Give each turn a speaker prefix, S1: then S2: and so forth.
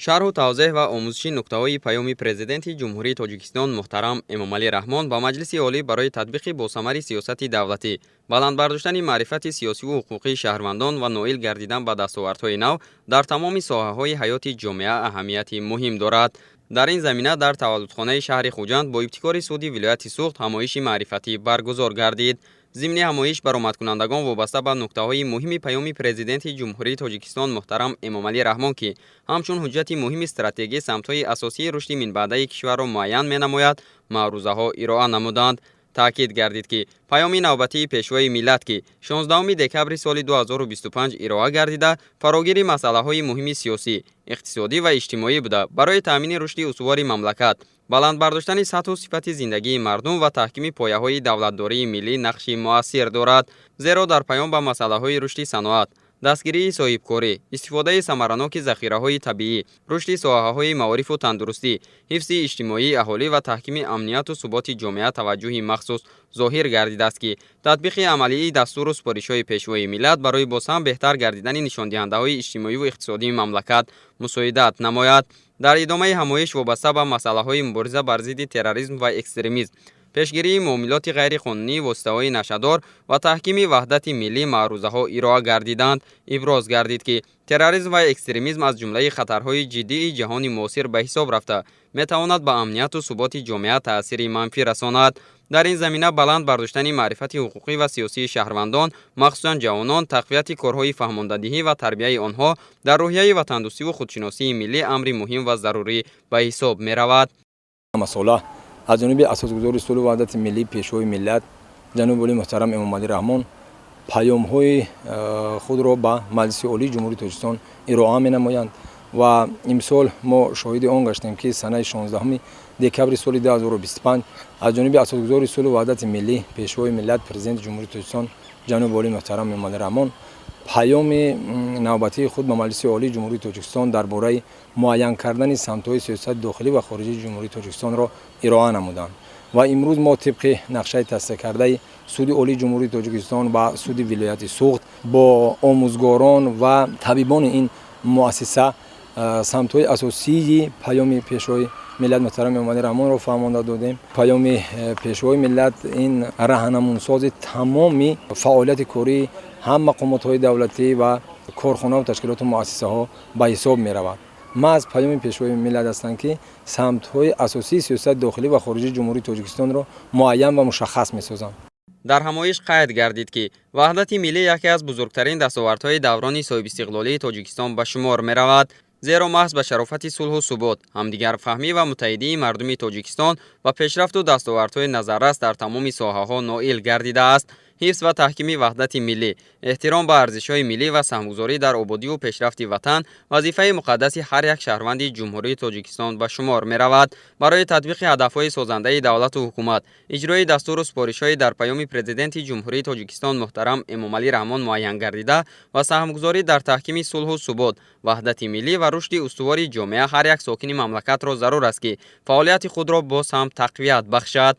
S1: шарҳу тавзеҳ ва омӯзиши нуктаҳои паёми президенти ҷумҳурии Тоҷикистон муҳтарам Эмомалӣ Раҳмон ба Маҷлиси олӣ барои татбиқи босамари сиёсати давлатӣ, баландбардоштани маърифати сиёсиву ҳуқуқии шаҳрвандон ва ноил гардидан ба дастовардҳои нав дар тамоми соҳаҳои ҳаёти ҷомеа аҳамияти муҳим дорад. дар ин замина дар таваллудхонаи шаҳри Хуҷанд бо ибтикори суди вилояти Суғд ҳамоиши маърифатӣ баргузор гардид. зимни ҳамоиш баромадкунандагон вобаста ба нуктаҳои муҳими паёми президенти ҷумҳурии Тоҷикистон муҳтарам Эмомалӣ Раҳмон ки ҳамчун ҳуҷҷати муҳими стратегии самтҳои асосии рушди минбаъдаи кишварро муайян менамояд, маърузаҳо ироа намуданд. таъкид гардид ки паёми навбатии пешвои миллат ки 16 декабри соли 2025 ироа гардида фарогири масъалаҳои муҳими сиёсӣ, иқтисодӣ ва иҷтимоӣ буда барои таъмини рушди устувори мамлакат, баландбардоштани сатҳу сифати зиндагии мардум ва таҳкими пояҳои давлатдории миллӣ нақши муассир дорад. зеро дар паём ба масъалаҳои рушди саноат, дастгирии соҳибкорӣ, истифодаи самараноки захираҳои табиӣ, рушди соҳаҳои маорифу тандурустӣ, ҳифзи иҷтимоии аҳолӣ ва таҳкими амнияту суботи ҷомеа таваҷҷӯҳи махсус зоҳир гардидааст ки татбиқи амалии дастуру супоришҳои пешвои миллат барои бозҳам беҳтар гардидани нишондиҳандаҳои иҷтимоиву иқтисодии мамлакат мусоидат намояд. дар идомаи ҳамоиш вобаста ба масъалаҳои мубориза бар зидди терроризм ва экстремизм, пешгирии муомилоти ғайриқонунӣ, воситаҳои нашадор ва таҳкими ваҳдати миллӣ маърузаҳо ироа гардиданд. иброз гардид ки терроризм ва экстремизм аз ҷумлаи хатарҳои ҷиддии ҷаҳони муосир ба ҳисоб рафта метавонад ба амнияту суботи ҷомеа таъсири манфӣ расонад. дар ин замина баланд бардоштани маърифати ҳуқуқӣ ва сиёсии шаҳрвандон, махсусан ҷавонон, тақвияти корҳои фаҳмондадиҳӣ ва тарбияи онҳо дар роҳияи ватандӯстиву худшиносии миллӣ амри муҳим ва зарурӣ ба ҳисоб меравад.
S2: از جانب اساسگزار اصول وحدت ملی پیشوای ملت جناب عالی محترم امامعلی رحمان پیام‌های خود را به مجلس عالی جمهوری تاجیکستان ارائه می‌نمایند و امسال ما شاهد آن گشتیم که سنه 16 دکبر سال 2025 از جانب اساسگزار اصول وحدت ملی پیشوای ملت پرزیدنت جمهوری تاجیکستان جناب عالی محترم امامعلی رحمان پیام نوبتی خود به مجلس عالی جمهوری تاجیکستان درباره معین کردن سمت‌های سیاست داخلی و خارجی جمهوری تاجیکستان را ارائه نمودند و امروز ما طبق نقشه تصدیق کرده سود عالی جمهوری تاجیکستان و سود ولایت سوغد با آموزگاران و طبیبان این مؤسسه سمت‌های اساسی پیام پیشوای ملت محترم امامعلی رحمان را فرمانده دادیم. پیام پیشوای ملت این راهنمونساز تمام فعالیت کاری هم مقامات‌های دولتی و کارخانه و تشکیلات و مؤسسه ها به حساب می رود. ما از پیام پیشوای ملت هستند که سمت‌های اساسی سیاست داخلی و خارجی جمهوری تاجیکستان را معین و مشخص می سازند.
S1: дар ҳамоиш қайд гардид ки ваҳдати миллӣ яке аз бузургтарин дастовардҳои даврони соҳибистиқлолии Тоҷикистон ба шумор меравад, зеро маҳз ба шарофати сулҳу субот, ҳамдигарфаҳмӣ ва муттаҳидии мардуми Тоҷикистон ва пешрафту дастовардҳои назаррас дар тамоми соҳаҳо ноил гардидааст. ҳифз ва таҳкими ваҳдати миллӣ, эҳтиром ба арзишҳои миллӣ ва саҳмгузорӣ дар ободиву пешрафти ватан вазифаи муқаддаси ҳар як шаҳрванди ҷумҳурии Тоҷикистон ба шумор меравад. барои татбиқи ҳадафҳои созандаи давлату ҳукумат, иҷрои дастуру супоришҳои дар паёми президенти ҷумҳурии Тоҷикистон муҳтарам Эмомалӣ Раҳмон муайян гардида ва саҳмгузорӣ дар таҳкими сулҳу субот, ваҳдати миллӣ ва рушди устувори ҷомеа ҳар як сокини мамлакатро зарур аст ки фаъолияти худро боз ҳам тақвият бахшад.